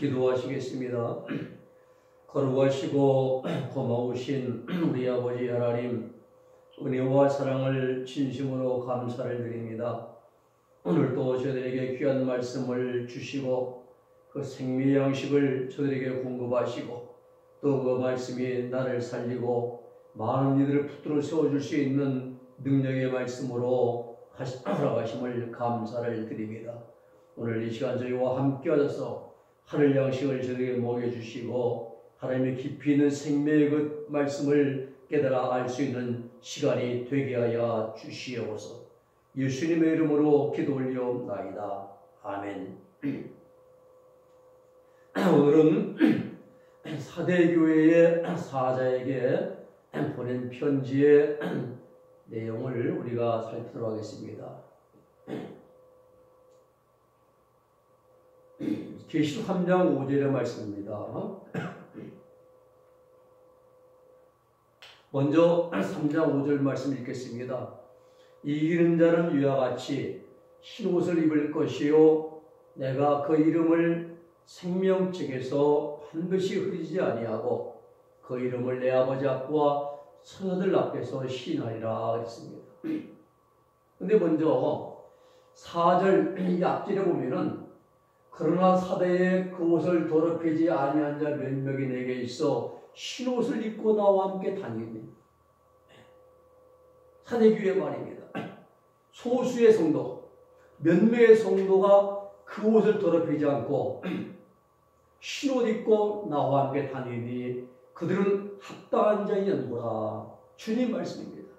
기도하시겠습니다. 거룩하시고 고마우신 우리 아버지 하나님, 은혜와 사랑을 진심으로 감사를 드립니다. 오늘도 저희들에게 귀한 말씀을 주시고 그 생명의 양식을 저희들에게 공급하시고 또 그 말씀이 나를 살리고 많은 이들을 붙들어 세워줄 수 있는 능력의 말씀으로 허락하심을 감사를 드립니다. 오늘 이 시간 저희와 함께 하셔서 하늘 양식을 저희에게 먹여주시고 하나님의 깊이 있는 생명의 그 말씀을 깨달아 알 수 있는 시간이 되게 하여 주시옵소서. 예수님의 이름으로 기도 올리옵나이다. 아멘. 오늘은 사대교회의 사자에게 보낸 편지의 내용을 우리가 살피도록 하겠습니다. 계시록 3장 5절의 말씀입니다. 먼저 3장 5절 말씀 읽겠습니다. 이기는 자는 이와 같이 흰옷을 입을 것이요 내가 그 이름을 생명책에서 반드시 흐리지 아니하고 그 이름을 내 아버지 앞과 선자들 앞에서 시인하리라 했습니다. 근데 먼저 4절 이 앞절에 보면은 그러나 사대에 그 옷을 더럽히지 아니한 자 몇 명이 내게 있어 흰옷을 입고 나와 함께 다니니, 사대교회 말입니다. 소수의 성도, 몇 명의 성도가 그 옷을 더럽히지 않고 흰옷 입고 나와 함께 다니니 그들은 합당한 자이었노라. 주님 말씀입니다.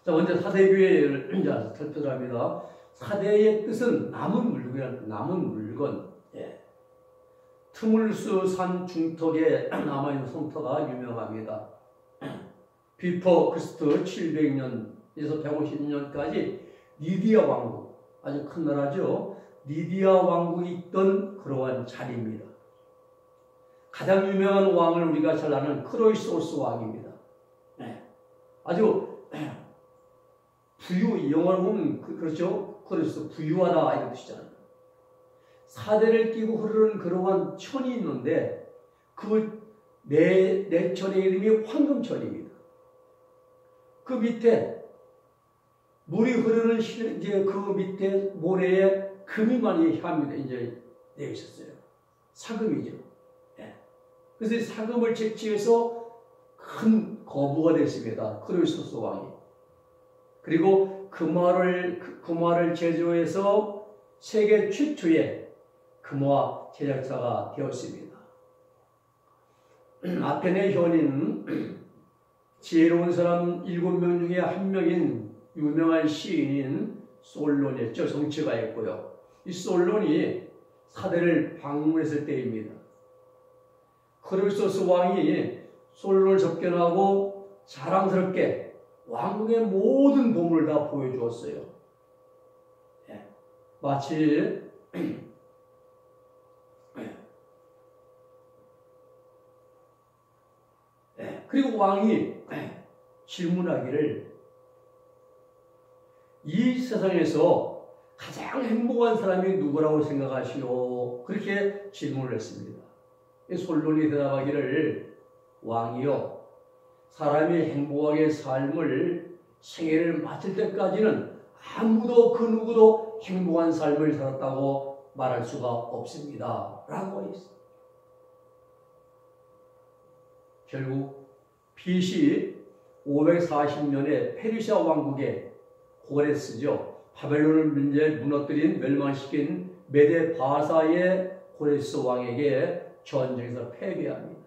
자, 먼저 사대교회를 살펴보자 합니다. 사대의 뜻은 남은 물건. 트물스 산 중턱에 남아있는 성터가 유명합니다. 비포 크리스트 700년에서 150년까지 니디아 왕국, 아주 큰 나라죠. 니디아 왕국이 있던 그러한 자리입니다. 가장 유명한 왕을 우리가 잘 아는 크로이소스 왕입니다. 아주 부유, 영어로 보면 그렇죠. 그래서 부유하다 이런 뜻이잖아요. 사대를 끼고 흐르는 그러한 천이 있는데 그 네 천의 이름이 황금천입니다. 그 밑에 물이 흐르는 이제 그 밑에 모래에 금이 많이 이제 되어 있었어요. 사금이죠. 그래서 사금을 채취해서 큰 거부가 됐습니다. 크로이소스 왕이. 그리고 금화를 제조해서 세계 최초의 금화 제작사가 되었습니다. 아테네 현인 지혜로운 사람 7명 중에 한 명인 유명한 시인인 솔론이었죠. 정치가였고요. 이 솔론이 사대를 방문했을 때입니다. 크로이소스 왕이 솔론을 접견하고 자랑스럽게 왕국의 모든 보물을 다 보여주었어요. 마치 그리고 왕이 질문하기를 이 세상에서 가장 행복한 사람이 누구라고 생각하시오? 그렇게 질문을 했습니다. 솔론이 대답하기를 왕이요, 사람이 행복하게 삶을 생애를 마칠 때까지는 아무도 그 누구도 행복한 삶을 살았다고 말할 수가 없습니다. 라고 했어요. 결국 BC 540년에 페르시아 왕국의 고레스죠. 바벨론을 무너뜨린 멸망시킨 메데 바사의 고레스 왕에게 전쟁에서 패배합니다.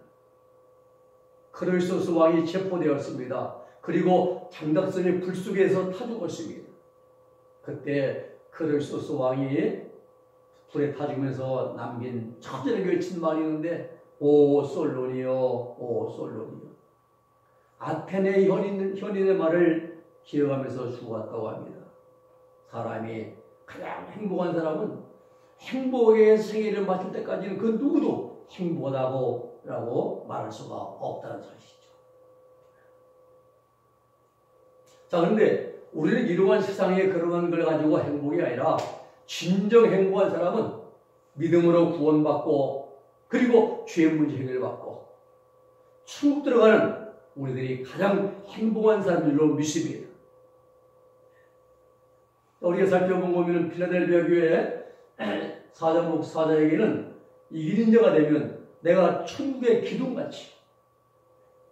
크로이소스 왕이 체포되었습니다. 그리고 장작선이 불 속에서 타 죽었습니다. 그때 크로이소스 왕이 불에 타 죽으면서 남긴 처절하게 외친 말이 있는데, 오 솔론이요, 오 솔론이요. 아테네 현인의 말을 기억하면서 죽었다고 합니다. 사람이 가장 행복한 사람은 행복의 생애를 마칠 때까지는 그 누구도 행복하다고 말할 수가 없다는 사실이죠. 자, 그런데 우리는 이러한 세상에 그러한 걸 가지고 행복이 아니라 진정 행복한 사람은 믿음으로 구원받고 그리고 죄 문제 해결받고 천국 들어가는 우리들이 가장 행복한 사람들로 믿습니다. 우리가 살펴본 보면 필라델피아 교회 사자 목사자에게는 이기는 자가 되면 내가 천국의 기둥같이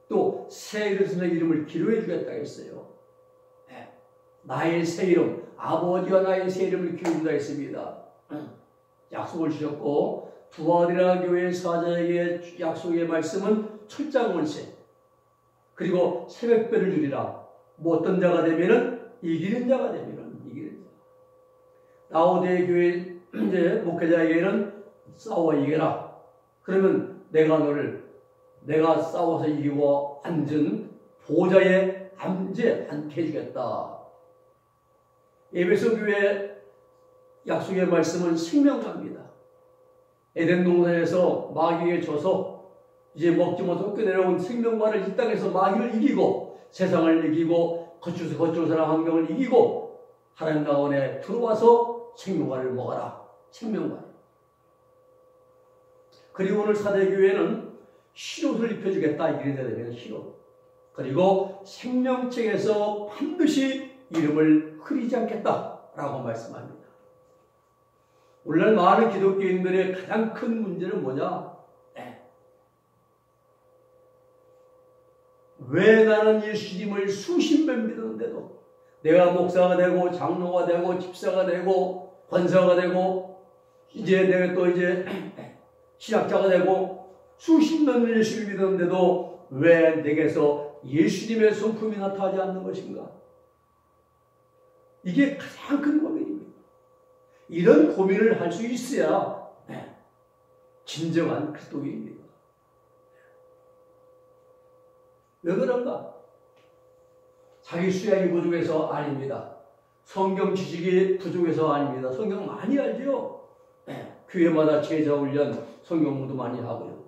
또 새 이름의 이름을 기록해 주겠다 했어요. 나의 새 이름, 아버지와 나의 새 이름을 기록해 준다 했습니다. 약속을 주셨고 두아디라 교회 사자에게 약속의 말씀은 철장원세 그리고 새벽별을 주리라. 뭐 어떤 자가 되면은 이기는 자가 되면은 이기는 자. 라오디게 교회 이제 목회자에게는 싸워 이겨라. 그러면 내가 싸워서 이기고 앉은 보좌에 앉게 해주겠다. 에베소 교회 약속의 말씀은 생명과입니다. 에덴 동산에서 마귀에게 져서 이제 먹지 못하고 내려온 생명과를 이 땅에서 마귀를 이기고 세상을 이기고 거칠고 사는 환경을 이기고 하나님 나원에 들어와서 생명과를 먹어라. 생명과. 그리고 오늘 사대교회는 흰옷을 입혀주겠다. 이렇게 되면 흰옷. 그리고 생명책에서 반드시 이름을 흐리지 않겠다라고 말씀합니다. 오늘날 많은 기독교인들의 가장 큰 문제는 뭐냐? 왜 나는 예수님을 수십 번 믿었는데도 내가 목사가 되고 장로가 되고 집사가 되고 권사가 되고 이제 내가 또 이제 신학자가 되고 수십 년을 예수를 믿었는데도 왜 내게서 예수님의 성품이 나타나지 않는 것인가? 이게 가장 큰 고민입니다. 이런 고민을 할 수 있어야 진정한 그리스도인입니다. 왜 그런가? 자기 수양이 부족해서 아닙니다. 성경 지식이 부족해서 아닙니다. 성경 많이 알죠? 교회마다 제자 훈련 성경공부도 많이 하고요.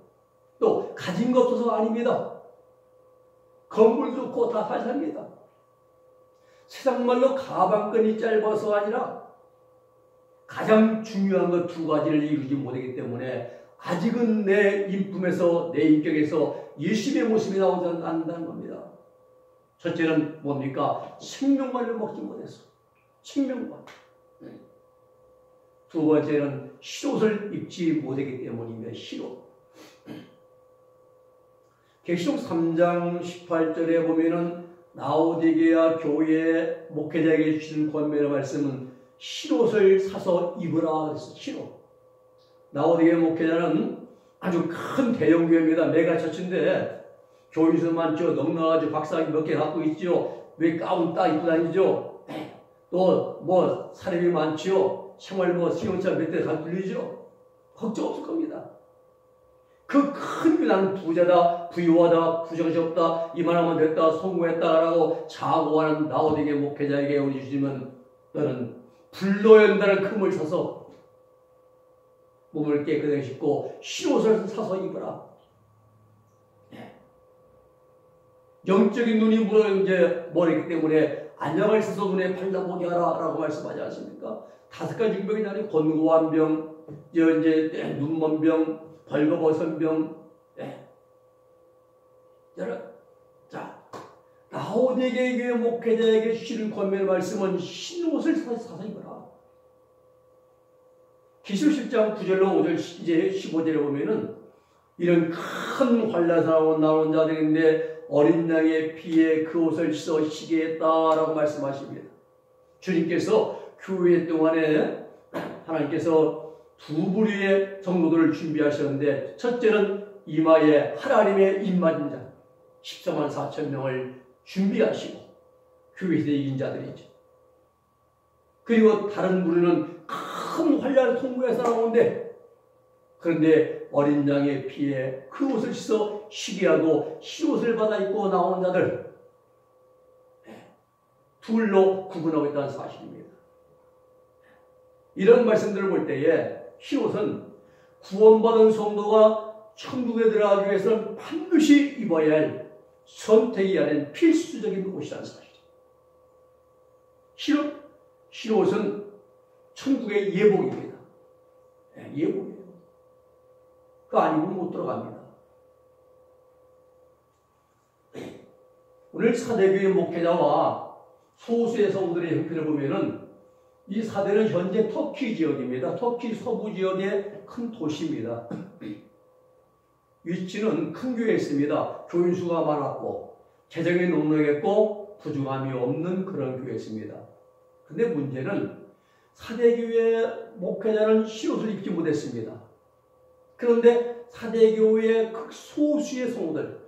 또 가진 것 없어서 아닙니다. 건물 좋고 다 잘 삽니다. 세상 말로 가방끈이 짧아서 아니라 가장 중요한 것 두 가지를 이루지 못하기 때문에 아직은 내 인품에서 내 인격에서 예수님의 모습이 나오지 않는다는 겁니다. 첫째는 뭡니까? 생명과를 먹지 못해서 생명과. 두 번째는 흰옷을 입지 못하기 때문입니다. 흰옷. 계시록 3장 18절에 보면은 라오디게아 교회 목회자에게 주신 권면의 말씀은 흰옷을 사서 입으라 그랬어요. 흰옷. 라오디게아 목회자는 아주 큰 대형교회입니다. 메가처치인데 교인수 많죠. 넉넉하죠. 박사학위 몇 개 갖고 있죠. 왜 가운 딱 입고 다니죠. 또 뭐 사람이 많죠. 생활 뭐 승용차 몇 대 다 들리죠. 걱정 없을 겁니다. 그 큰 나는 부자다, 부유하다, 부정이 없다, 이만하면 됐다, 성공했다라고 자고하는 라오디게아 목회자에게 우리 주님은 너는 불로 연다는 금을 사서 몸을 깨끗하게 씻고 흰옷을 사서 입어라. 영적인 눈이 이제 머리기 때문에 안약을 써서 눈에 발라보게 하라라고 말씀하지 않습니까? 5가지 병이 나니 권고한 병, 이제 눈먼 병, 벌거벗은 병. 자, 라오디게아 교회 목회자에게 주시는 권면의 말씀은 흰옷을 사서 입어라. 계시록 10장 9절로 5절 이제 15절에 보면은 이런 큰 환란사로 나온 자들인데 어린 양의 피에 그 옷을 씻어 시게 했다라고 말씀하십니다. 주님께서 교회 동안에 하나님께서 두 부류의 성도들을 준비하셨는데 첫째는 이마에 하나님의 입맞은 자 14만 4천 명을 준비하시고 교회에서 이긴 자들이죠. 그리고 다른 부류는 큰 환란을 통과해서 나오는데 그런데 어린 양의 피에 그 옷을 씻어 쉬게 하고 흰옷을 받아 입고 나오는 자들 둘로 구분하고 있다는 사실입니다. 이런 말씀들을 볼 때에 흰옷은 구원받은 성도가 천국에 들어가기 위해서는 반드시 입어야 할 선택이 아닌 필수적인 옷이라는 사실입니다. 흰옷은 천국의 예복입니다. 예복이에요. 그거 아니고 못 들어갑니다. 오늘 사대교회 목회자와 소수의 성도들의 형편을 보면은 이 사대는 현재 터키 지역입니다. 터키 서부 지역의 큰 도시입니다. 위치는 큰 교회에 있습니다. 교인수가 많았고 재정이 넉넉했고 부족함이 없는 그런 교회였습니다. 근데 문제는 사대교회 목회자는 시옷을 입지 못했습니다. 그런데 사대교회의 극소수의 성도들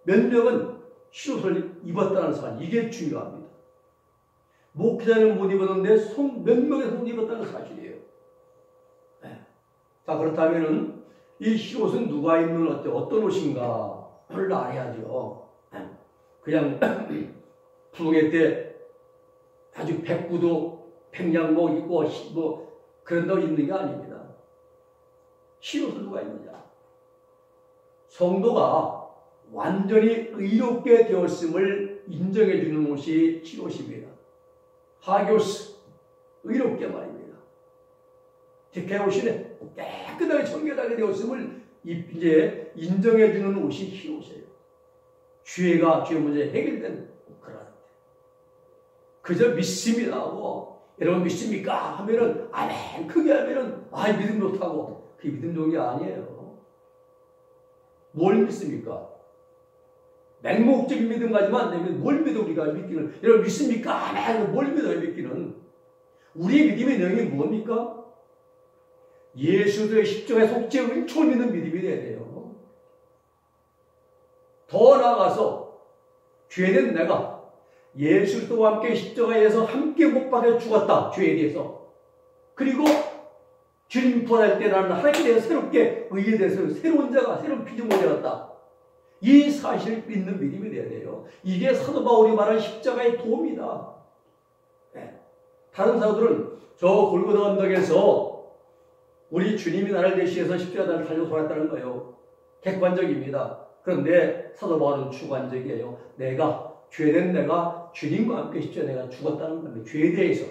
몇 명은 시옷을 입었다는 사실, 이게 중요합니다. 목회자는 못 입었는데 몇 명의 성도 입었다는 사실이에요. 자, 그렇다면은 이 시옷은 누가 입는 어떤 옷인가를 알아야죠. 그냥 부흥회 때 아주 백구도 백양복 입고 뭐 그런다고 입는 게 아닙니다. 시옷을 누가 입느냐? 성도가 완전히 의롭게 되었음을 인정해 주는 옷이 시옷입니다. 하교스, 의롭게 말입니다. 디케오시네, 깨끗하게 청결하게 되었음을 이제 인정해 주는 옷이 시옷이에요. 죄 문제 해결된 그런. 그저 믿습니다 하고, 여러분 믿습니까? 하면은, 아멘, 크게 하면은, 믿음 못하고, 그게 믿음 종이 아니에요. 뭘 믿습니까? 맹목적인 믿음 가지면 안 되면 뭘 믿어 우리가 믿기는? 여러분 믿습니까? 아멘, 뭘 믿어요 믿기는? 우리의 믿음의 내용이 뭡니까? 예수의 십자가의 속죄의 은총을 믿는 믿음이 돼야 돼요. 더 나아가서 죄는 내가 예수 그리스도와 함께 십자가에서 함께 못 박혀 죽었다. 죄에 대해서. 그리고 주님 부활할 때 나는 하나님에 대해서 새롭게 의에 대해서 새로운 자가 새로운 피조물이 되었다. 이 사실을 믿는 믿음이 돼야 돼요. 이게 사도 바울이 말한 십자가의 도움이다. 다른 사도들은 저 골고다 언덕에서 우리 주님이 나를 대신해서 십자가를 달려 돌았다는 거예요. 객관적입니다. 그런데 사도 바울은 주관적이에요. 죄된 내가 주님과 함께 십자가에 내가 죽었다는 겁니다. 죄에 대해서.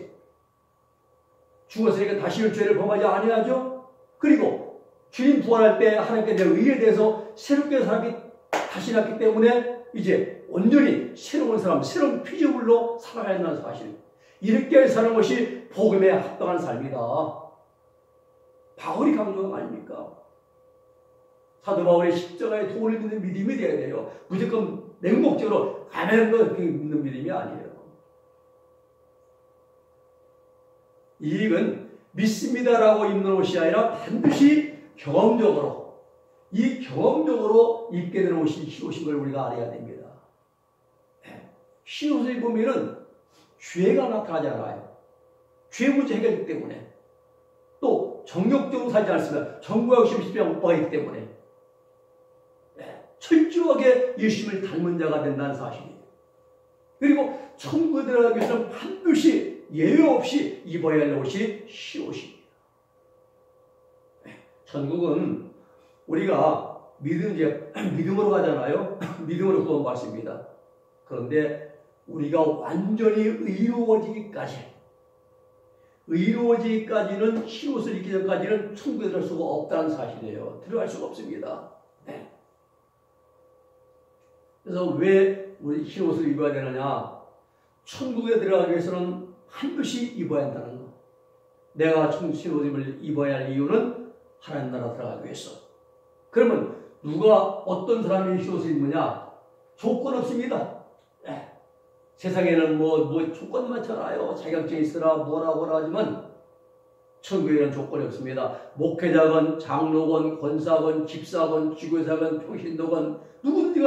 죽었으니까 다시는 죄를 범하지 아니하죠. 그리고 주님 부활할 때 하나님께 내 의에 대해서 새롭게 다시 났기 때문에 이제 온전히 새로운 사람, 새로운 피조물로 살아가야 한다는 사실. 이렇게 사는 것이 복음에 합당한 삶이다. 바울이 강조한 거 아닙니까? 사도 바울의 십자가의 도를 믿는 믿음이 돼야 돼요. 무조건 맹목적으로 아멘 그렇게 믿는 믿음이 아니에요. 이익은 믿습니다라고 입는 옷이 아니라 반드시 경험적으로 입게 되는 옷이 시옷인 걸 우리가 알아야 됩니다. 시옷을 입으면은 죄가 나타나잖아요. 죄 문제 해결되기 때문에. 또 정욕적으로 살지 않습니다. 정과 욕심 십자가 못 박았기 때문에. 철저하게 예수님을 닮은 자가 된다는 사실이에요. 그리고 천국에 들어가기 위해서는 반드시 예외 없이 입어야 할 옷이 시옷입니다. 천국은 우리가 믿음으로 가잖아요. 믿음으로 구원받습니다. 그런데 우리가 완전히 의로워지기까지는 시옷을 입기 전까지는 천국에 들어갈 수가 없다는 사실이에요. 들어갈 수가 없습니다. 그래서 왜 우리 시옷을 입어야 되느냐? 천국에 들어가기 위해서는 반드시 입어야 한다는 거. 내가 시옷을 입어야 할 이유는 하나님 나라 들어가기 위해서. 그러면 누가 어떤 사람이 시옷을 입느냐? 조건 없습니다. 세상에는 뭐 조건 많잖아요. 자격증 있으라 뭐라 하지만 천국에는 조건이 없습니다. 목회자건 장로건 권사건 집사건 지교사건 평신도건 누구든지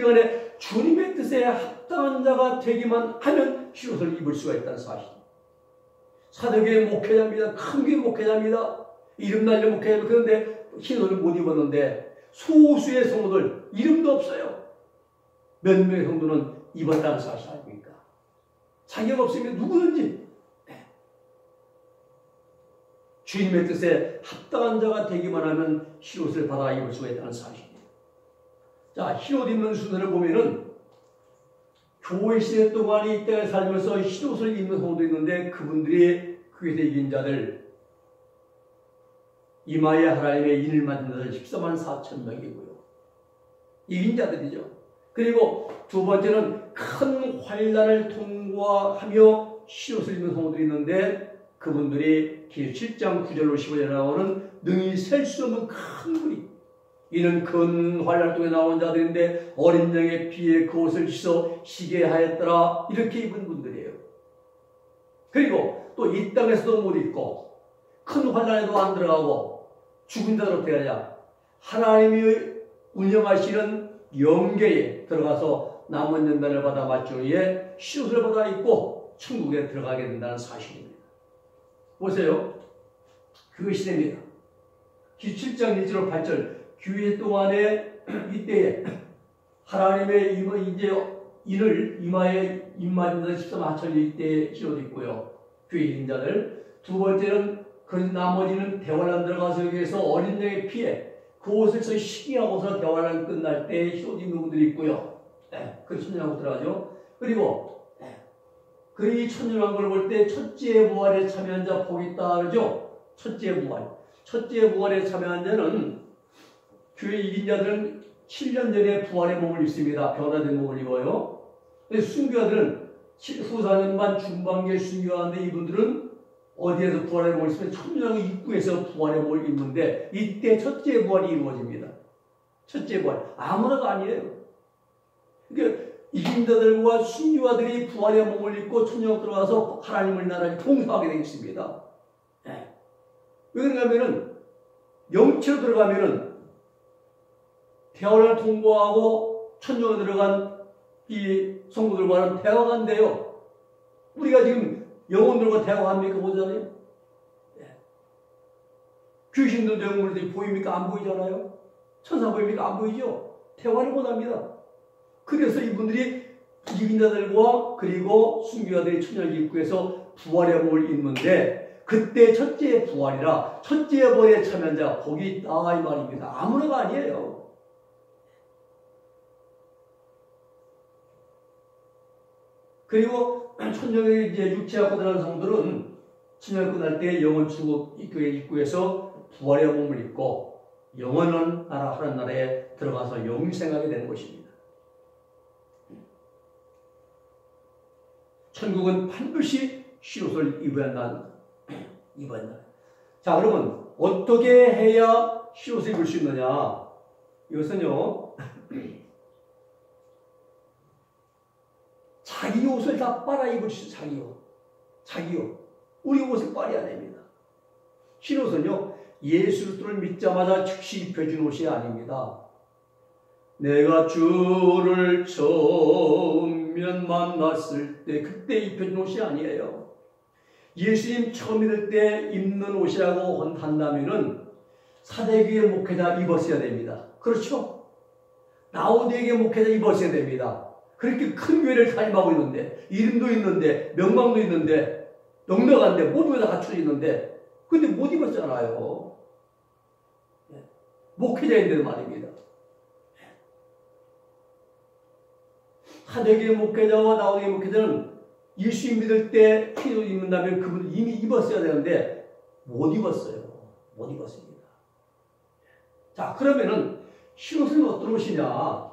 간에 주님의 뜻에 합당한 자가 되기만 하면 시옷을 입을 수가 있다는 사실. 사도교회 목회자입니다. 큰 교회 목회자입니다. 이름 날려 목회자. 그런데 시옷을 못 입었는데 소수의 성도들 이름도 없어요. 몇 명의 성도는 입었다는 사실 아닙니까? 자격 없으면 누구든지 주님의 뜻에 합당한 자가 되기만 하면 흰옷을 받아 입을 수가 있다는 사실입니다. 자, 흰옷 입는 순서를 보면은 교회 시대 동안에 이 땅에 살면서 흰옷을 입는 성도도 있는데 그분들이 그에서 이긴 자들 이마에 하나님의 인을 맞은 자들 14만 4천 명이고요. 이긴 자들이죠. 그리고 두 번째는 큰 환난을 통과하며 시옷을 입는 성도들이 있는데 그분들이 7장 9절로 15절에 나오는 능히 셀 수 없는 큰 무리, 이는 큰 환난 중에 나온 자들인데 어린 양의 피에 그 옷을 씻어 시게 하였더라, 이렇게 입은 분들이에요. 그리고 또 이 땅에서도 못 입고 큰 환난에도 안 들어가고 죽은 자로 되어야 하나님이 운영하시는 영계에 들어가서 남은 연단을 받아 맞추기 위해 시옷을 받아 입고 천국에 들어가게 된다는 사실입니다. 보세요. 그것이 됩니다. 7장 1절로 8절 교회 동안에 이때에 하나님의 인을 이마에 입맞은 자 14만 4천 이때에 시옷 입고요. 교회 인자들. 두 번째는 그 나머지는 대환란 들어가서 여기에서 어린 양의 피에 그 옷을 시기하고서 대환란 끝날 때 시옷 입는 분들이 있고요. 그 천년왕국 들어가죠. 그리고 그의 천년왕국을 볼 때 첫째 부활에 참여한 자 복이 있다 그러죠. 첫째 부활. 첫째 부활에 참여한 자는 교회 이긴 자들은 7년 전에 부활의 몸을 입습니다. 변화된 몸을 입어요. 근데 순교자들은 후사년반 중반기에 순교하는데 이분들은 어디에서 부활의 몸을 입으면 천년왕국 입구에서 부활의 몸을 입는데 이때 첫째 부활이 이루어집니다. 첫째 부활. 아무나가 아니에요. 그러니까 이긴 자들과 순교자들이 부활의 몸을 입고 천년왕국 들어가서 하나님의 나라를 통수하게 되어 있습니다. 왜 그런가 하면은 영체로 들어가면은 대화를 통과하고 천년에 들어간 이 성도들과는 대화가 안 돼요. 우리가 지금 영혼들과 대화합니까? 보잖아요. 귀신들도 영혼들이 보입니까? 안 보이잖아요. 천사 보입니까? 안 보이죠. 대화를 못합니다. 그래서 이분들이 이긴 자들과 그리고 순교자들이 천년 입구에서 부활의 몸을 입는데 그때 첫째 부활이라 첫째 부활에 참여한 자 복이 있다 이 말입니다. 아무나가 아니에요. 그리고 천년에 이제 육체가 끝나는 성들은 천년 끝날 때 영원 천국 입구에서 부활의 몸을 입고 영원한 나라 하나님 나라에 들어가서 영생하게 되는 것입니다. 천국은 반드시 시옷을 입어야 한다. 자, 그러면 어떻게 해야 시옷을 입을 수 있느냐? 이것은요, 자기 옷을 다 빨아 입을 수 있어요. 자기 옷. 우리 옷을 빨아야 됩니다. 흰옷은요, 예수 그리스도를 믿자마자 즉시 입혀준 옷이 아닙니다. 내가 주를 처음 만났을 때 그때 입혀준 옷이 아니에요. 예수님 처음 믿을 때 입는 옷이라고 한다면은 사대교회 목회자 입었어야 됩니다. 그렇죠? 라오디게교 목회자 입었어야 됩니다. 그렇게 큰 교회를 사임하고 있는데 이름도 있는데 명망도 있는데 넉넉한데 모두가 다 갖춰져 있는데 근데 못 입었잖아요. 목회자인데도 말입니다. 사대교회 목회자와 라오디게교 목회자는 예수 믿을 때 흰옷 입는다면 그분은 이미 입었어야 되는데 못 입었어요. 못 입었습니다. 자, 그러면은 흰옷은 어떤 옷이냐?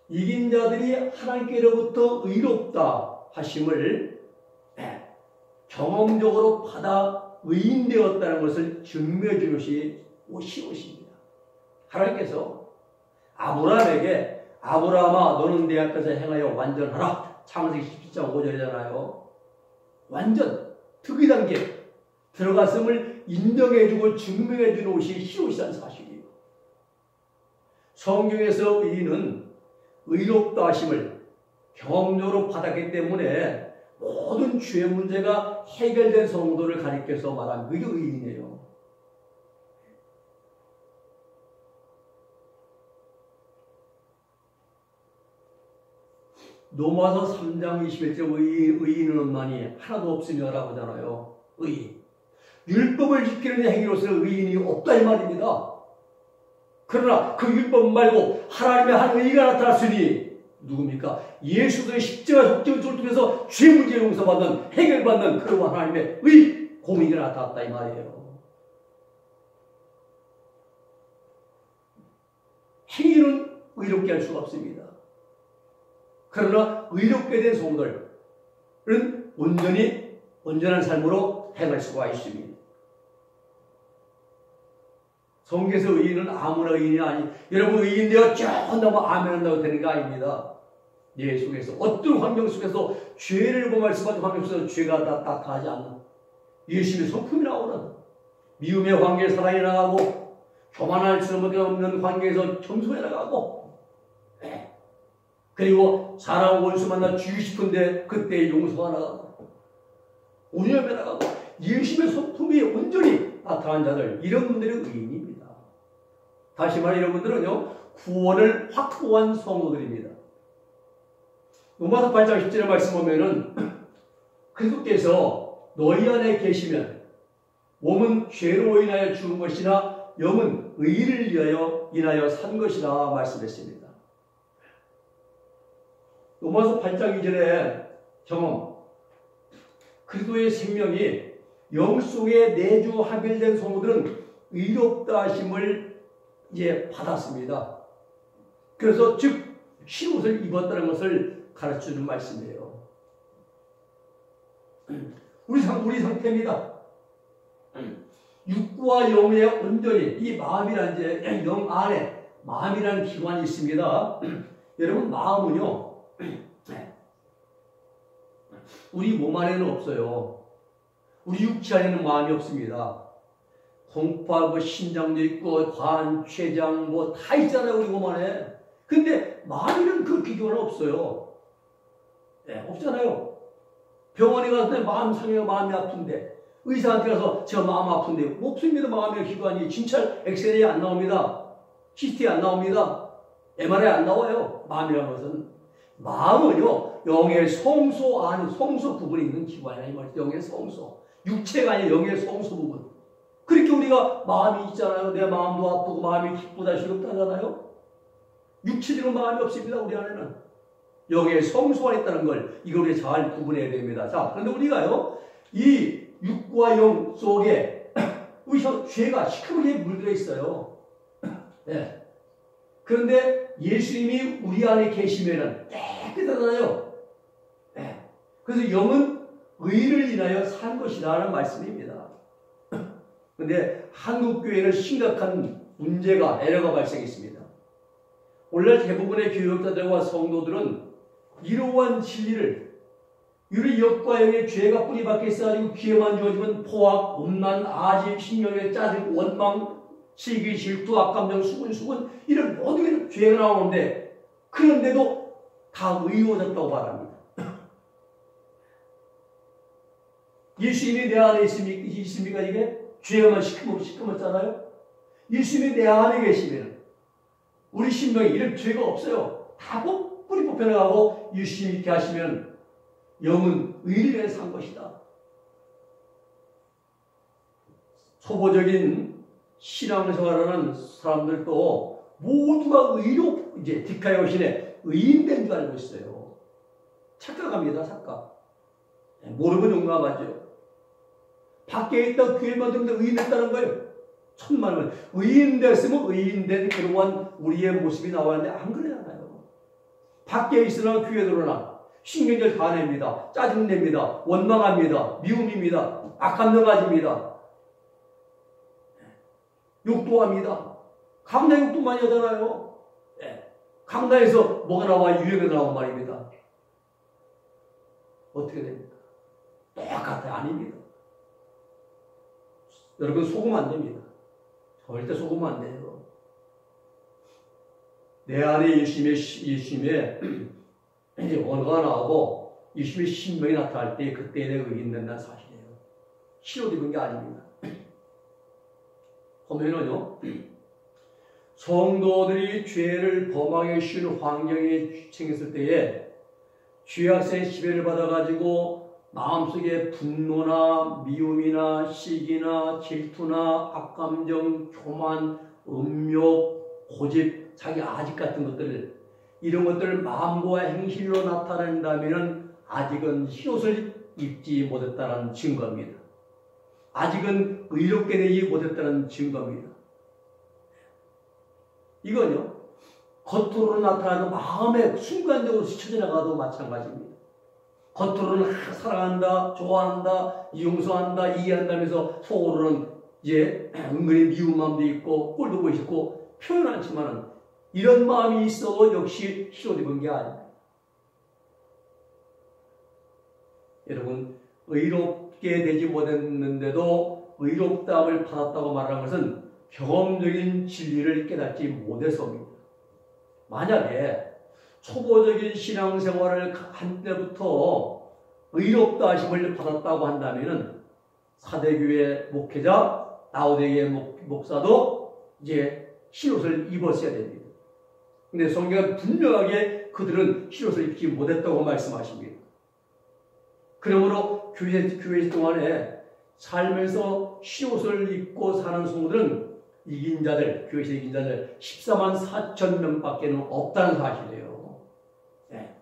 이긴 자들이 하나님께로부터 의롭다 하심을 경험적으로 받아 의인되었다는 것을 증명해 주는 것이 옷입니다. 하나님께서 아브라함에게 아브라함아 너는 내 앞에서 행하여 완전하라. 창세기 17장 5절이잖아요. 완전 특이 단계 들어갔음을 인정해주고 증명해주는 옷이 흰옷이라는 사실이에요. 성경에서 의인은 의롭다 하심을 경험적으로 받았기 때문에 모든 죄의 문제가 해결된 성도를 가리켜서 말한 그게 의인이에요. 로마서 3장 21절 의인은 없나니 하나도 없으며라고 하잖아요. 의인. 율법을 지키는 행위로서는 의인이 없다 이 말입니다. 그러나 그 율법 말고 하나님의 한 의가 나타났으니 누굽니까? 예수의 십자가 속죄를 통해서 죄 문제 용서받는 해결받는 그런 하나님의 의 공의가 나타났다 이 말이에요. 행위는 의롭게 할 수가 없습니다. 그러나 의롭게 된 성도들은 온전한 삶으로 행할 수가 있습니다. 성경에서 의인은 아무나 의인이 아니, 여러분 의인 되어 쭉 한다고 아멘 한다고 되는 거 아닙니다. 예 속에서 어떤 환경 속에서 죄를 범할 수밖에 환경 속에서 죄가 다 다하지 않는 예수님의 성품이 나오는 미움의 관계에 사랑이 나가고 교만할 수밖에 없는 관계에서 겸손해 나가고 그리고 사랑하고 원수 만나 주고 싶은데 그때 용서가 나가고 온유함에 나가고 예수님의 성품이 온전히 나타난 자들 이런 분들이 의인입니다. 다시 말해 이런 분들은요 구원을 확보한 성도들입니다. 로마서 8장 10절의 말씀 보면은 그리스도께서 너희 안에 계시면 몸은 죄로 인하여 죽은 것이나 영은 의를 위하여 인하여 산 것이라 말씀했습니다. 로마서 8장 2절의 경험 그리스도의 생명이 영 속에 내주 합일된 성도들은 의롭다 하심을 이제 받았습니다. 그래서 즉 흰옷을 입었다는 것을 가르쳐주는 말씀이에요. 우리 상태입니다. 육과 영의 온전히 이 마음이란 이제 영 안에 마음이라는 기관이 있습니다. 여러분 마음은요 우리 몸 안에는 없어요. 우리 육체 안에는 마음이 없습니다. 공파, 신장도 있고 관, 췌장 다 있잖아요 우리 몸 안에. 근데 마음이라는 그 기관은 없어요. 없잖아요. 병원에 가서 마음 상해요. 마음이 아픈데 의사한테 가서 저 마음 아픈데 없습니다. 마음의 기관이 진찰 엑스레이 안 나옵니다. CT 안 나옵니다. MRI 안 나와요. 마음이라는 것은 마음은요 영의 성소 안에 성소 부분에 있는 기관이야 이 말이죠. 영의 성소 육체가 아니라 영의 성소 부분. 그렇게 우리가 마음이 있잖아요. 내 마음도 아프고 마음이 기쁘다 싫다 하잖아요. 육체적으로 마음이 없습니다. 우리 안에는 영의 성소 안에 있다는 걸 이걸 우리 잘 구분해야 됩니다. 자, 그런데 우리가요 이 육과 영 속에 우리 죄가 시커멓게 물들어 있어요. 네. 그런데 예수님이 우리 안에 계시면은 깨끗하잖아요. 네. 그래서 영은 의를 인하여 산 것이라는 말씀입니다. 그런데 한국 교회는 심각한 문제가 에러가 발생했습니다. 오늘날 대부분의 교육자들과 성도들은 이러한 진리를 우리 영과 영의 죄가 뿌리 박혀 있어가지고 귀에만 주어지면 포악, 음란, 아집, 신경의 짜증, 원망, 시기, 질투, 악감정, 수군 이런 모든 죄가 나오는데 그런데도 다 의로워졌다고 말합니다. 예수님이 내 안에 있습니까 이게? 죄만 시커멓잖아요. 예수님이 내 안에 계시면 우리 심령에 이런 죄가 없어요. 다 뿌리 뽑혀나가고 예수님이 있게 하시면 영은 의를 위해 산 것이다. 초보적인 신앙생활하는 사람들도 모두가 의로 이제 디카이오신의 의인된 줄 알고 있어요. 착각합니다. 착각. 모르면 용감하죠. 밖에 있다 교회만 들으면 의인됐다는 거예요. 천만원 의인됐으면 의인된 그러한 우리의 모습이 나와야하는데 안 그러잖아요. 밖에 있으나 교회 들어오나 신경질 다 냅니다. 짜증냅니다. 원망합니다. 미움입니다. 악감정 가집니다. 욕도 합니다. 강단 욕도 많이 하잖아요. 강단에서 뭐가 나와? 유행이 나온 말입니다. 어떻게 됩니까? 똑같아요. 아닙니다. 여러분 속으면 안 됩니다. 절대 속으면 안 돼요. 내 안에 예수님의 이제 언어가 나오고 예수님의 신명이 나타날 때 그때 내가 의인된다는 사실이에요. 시옷 입은 게 아닙니다. 보면은요 성도들이 죄를 범하기 쉬운 환경이 생겼을 때에 죄악의 지배를 받아가지고 마음속에 분노나 미움이나 시기나 질투나 악감정, 교만, 음욕, 고집, 자기 아집 같은 것들 이런 것들을 마음과 행실로 나타낸다면 아직은 흰옷을 입지 못했다는 증거입니다. 아직은 의롭게 되지 못했다는 증거입니다. 이건요, 겉으로 나타나는 마음에 순간적으로 스쳐 지나가도 마찬가지입니다. 겉으로는 사랑한다, 좋아한다, 용서한다, 이해한다면서 속으로는 이제 은근히 미운 마음도 있고 꼴도 보고 싶고 표현 않지만은 이런 마음이 있어도 역시 희로 입은 게 아닙니다. 여러분, 의롭게 되지 못했는데도 의롭다함을 받았다고 말하는 것은 경험적인 진리를 깨닫지 못해서입니다. 만약에 초보적인 신앙생활을 한 때부터 의롭다 하심을 받았다고 한다면 사대교회 목회자, 라오디게의 목사도 이제 흰옷을 입었어야 됩니다. 근데 성경은 분명하게 그들은 흰옷을 입지 못했다고 말씀하십니다. 그러므로 교회 동안에 살면서 흰옷을 입고 사는 성도들은 이긴 자들, 교회에서 이긴 자들 14만 4천 명밖에 없다는 사실이에요. 네.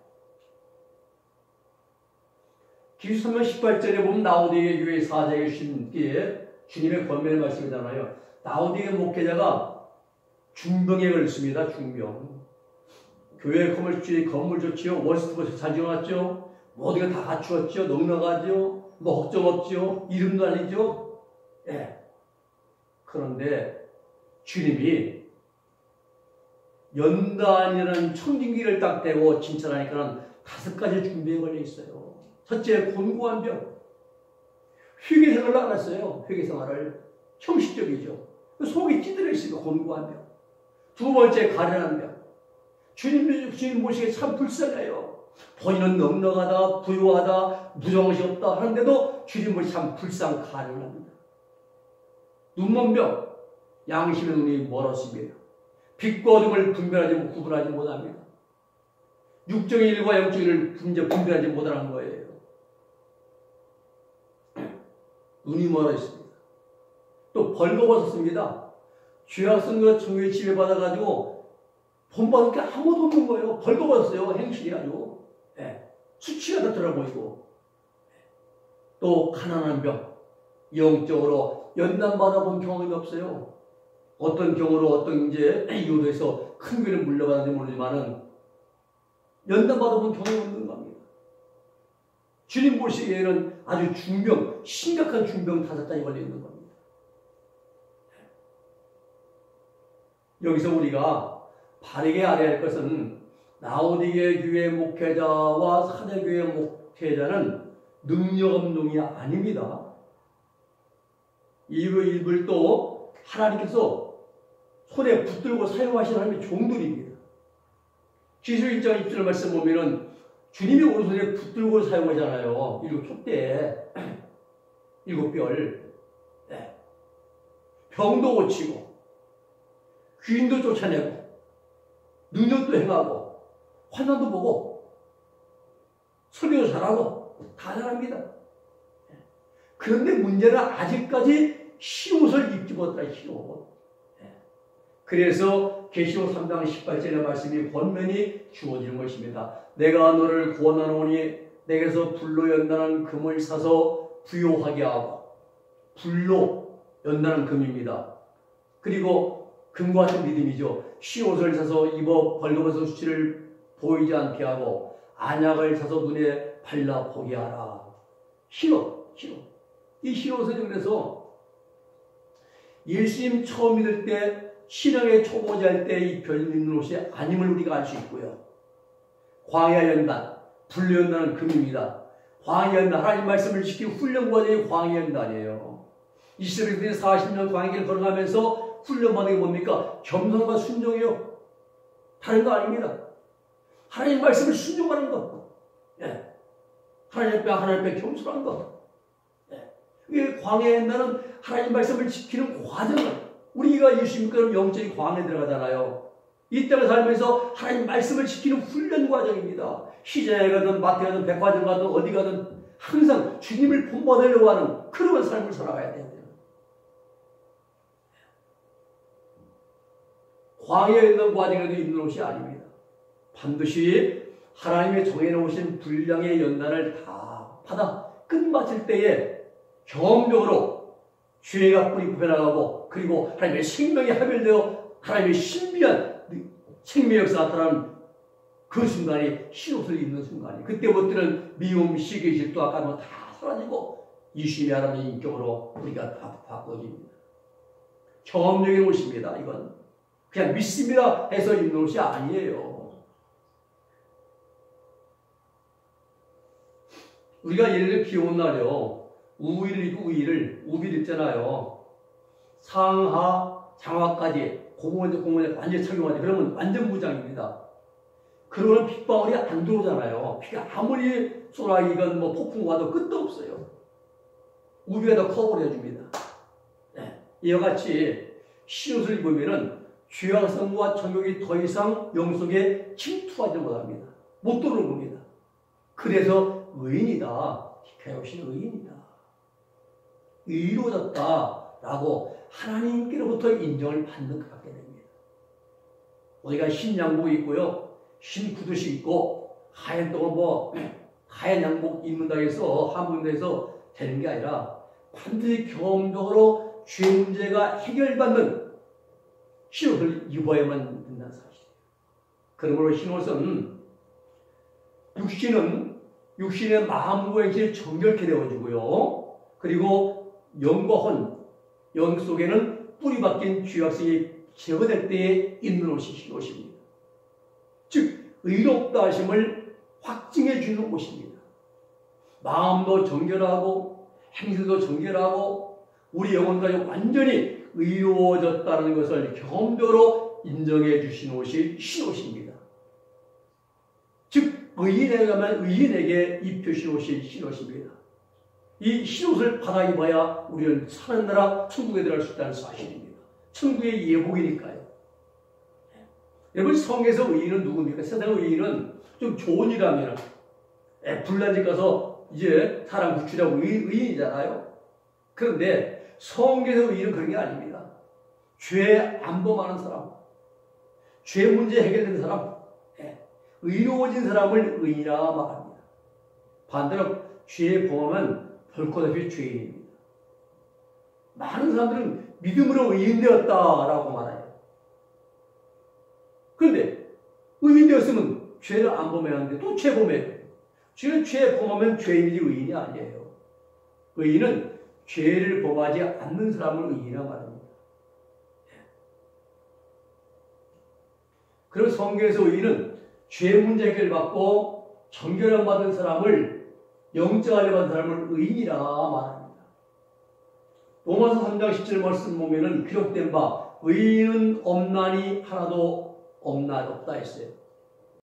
기술서면 18절에 보면 라오디게 교회 사제에 신기에 주님의 권면의 말씀이잖아요. 라오디게 목회자가 중병에 걸렸습니다. 중병. 교회 건물 좋지요. 월스트버스 잘 지어놨죠. 모두가 다 갖추었죠. 넉넉하죠. 뭐 걱정 없죠. 이름도 아니죠. 예. 그런데 주님이 연단이라는 청진기를 딱 대고 진찰하니까 5가지 중병에 걸려 있어요. 첫째, 곤고한 병. 회개생활을 안 했어요. 회개생활을. 형식적이죠. 속이 찌들어 있으니까 곤고한 병. 두 번째, 가련한 병. 주님 모시기에 참 불쌍해요. 본인은 넉넉하다, 부유하다, 무정신없다 하는데도 주님 모시기 참 불쌍, 가련합니다. 눈먼 병. 양심의 눈이 멀었습니다. 빛과 어둠을 구분하지 못합니다. 육정의 일과 영적의 일을 분별하지 못하는 거예요. 눈이 멀어 있습니다. 또 벌거벗었습니다. 죄악성과 정욕에 지배받아가지고 본받을 게 아무도 없는 거예요. 벌거벗었어요. 행실이 아주. 네. 수치가 다 들어 보이고. 또 가난한 병. 영적으로 연단받아본 경험이 없어요. 어떤 경우로 어떤 이제 이유로 해서 큰 교회를 물려받는지 모르지만은 연단받아본 경험이 없는 겁니다. 주님 보시기에는 아주 중병, 심각한 중병 5장이 걸려 있는 겁니다. 여기서 우리가 바르게 알아야 할 것은 라오디게 교회 목회자와 사대교회 목회자는 능력 없는 놈이 아닙니다. 이를 또 하나님께서 손에 붙들고 사용하시는 하나님의 종들입니다. 기술 1장 20절 말씀 보면은 주님이 오른손에 붙들고 사용하잖아요. 7촛대, 7별. 네. 병도 고치고, 귀인도 쫓아내고, 능력도 행하고, 환난도 보고, 설교도 잘하고, 다 잘합니다. 그런데 문제는 아직까지 흰옷을 입지 못했다, 흰옷. 그래서 계시록 3장 18절의 말씀이 권면이 주어지는 것입니다. 내가 너를 구원하노니 내게서 불로 연단한 금을 사서 부요하게 하고, 불로 연단한 금입니다. 그리고 금과 같은 믿음이죠. 흰옷을 사서 입어 벌거벗은 수치를 보이지 않게 하고, 안약을 사서 눈에 발라 보게 하라. 흰옷. 이 흰옷은 그래서 예수님 처음 믿을 때 신앙의 초보자일 때 입혀 입는 옷이 아님을 우리가 알 수 있고요. 광야 연단, 불로 연단은 금입니다. 광야 연단, 하나님 말씀을 지키는 훈련 과정이 광야 연단이에요. 이스라엘들이 40년 광야를 걸어가면서 훈련받는 게 뭡니까? 겸손과 순종이요. 다른 거 아닙니다. 하나님 말씀을 순종하는 것. 예. 하나님 앞에 겸손한 것. 예. 광야 연단은 하나님 말씀을 지키는 과정을, 우리가 예수 믿고 영적인 광야에 들어가잖아요. 이 땅을 살면서 하나님 말씀을 지키는 훈련 과정입니다. 시장에 가든 마트에 가든 백화점 가든 어디 가든 항상 주님을 본받으려고 하는 그런 삶을 살아가야 돼요. 광야에 있는 과정에도 입는 옷이 아닙니다. 반드시 하나님의 정해놓으신 분량의 연단을 다 받아 끝마칠 때에 경험적으로 죄가 뿌리 뽑혀나가고 그리고 하나님의 생명이 하멸되어 하나님의 신비한 생명 역사가 나타나는 그 순간이 흰옷을 입는 순간이 그때부터는 미움, 시기, 질투, 아까 뭐 다 사라지고 예수님의 하나님의 인격으로 우리가 다 바꿔집니다. 경험적인 옷입니다. 이건 그냥 믿습니다 해서 입는 옷이 아니에요. 우리가 예를 들어 비 오는 날이요. 우비를 입고 우비를 입잖아요. 상하, 장화까지 공원에 완전히 착용하지. 그러면 완전 무장입니다. 그러면 빗방울이 안 들어오잖아요. 비가 아무리 소나기건 뭐 폭풍 와도 끝도 없어요. 우비가 더 커버려 줍니다. 네. 이와 같이 흰옷을 입으면은 죄악성과 정욕이 더 이상 영속에 침투하지 못합니다. 못 들어옵니다. 그래서 의인이다. 히카야 없이 의인이다. 의로워졌다라고 하나님께로부터 인정을 받는 것 같게 됩니다. 우리가 흰 양복 입고요. 흰 구두시 입고 하얀 동안 하얀 양복 입는다 해서 한문에서 되는 게 아니라 반드시 경험적으로 죄 문제가 해결받는 흰옷을 입어야만 된다는 사실이에요. 그러므로 흰옷은 육신의 마음과 행실을 정결케 되어주고요. 그리고 영과 영 속에는 뿌리 박힌 죄악성이 제거될 때에 입는 옷이 흰옷입니다. 즉 의롭다 하심을 확증해 주는 옷입니다. 마음도 정결하고 행실도 정결하고 우리 영혼까지 완전히 의로워졌다는 것을 경험적으로 인정해 주신 옷이 흰옷입니다. 즉 의인에게 가면 의인에게 입혀주신 옷이 흰옷입니다. 이 흰옷을 받아 입어야 우리는 사는 나라 천국에 들어갈 수 있다는 사실입니다. 천국의 예복이니까요. 여러분 성경에서 의인은 누굽니까? 세상의 의인은 좀 좋은 일 하면 불난집 가서 이제 사람 구출하고 의인이잖아요. 그런데 성경에서 의인은 그런 게 아닙니다. 죄 안 범하는 사람, 죄 문제 해결된 사람, 의로워진 사람을 의인이라 말합니다. 반대로 죄에 범하면 벌것 없이 죄인입니다. 많은 사람들은 믿음으로 의인되었다라고 말해요. 그런데 의인되었으면 죄를 안 범해야 하는데 또 죄 범해요. 죄 범하면 죄인이지 의인이 아니에요. 의인은 죄를 범하지 않는 사람을 의인이라 말합니다. 그리고 성경에서 의인은 죄 문제 해결받고 정결함 받은 사람을 영적 알려 받은 사람을 의인이라 말합니다. 로마서 3장 17절 말씀 보면은 기록된 바 의인은 없나니 하나도 없다 했어요.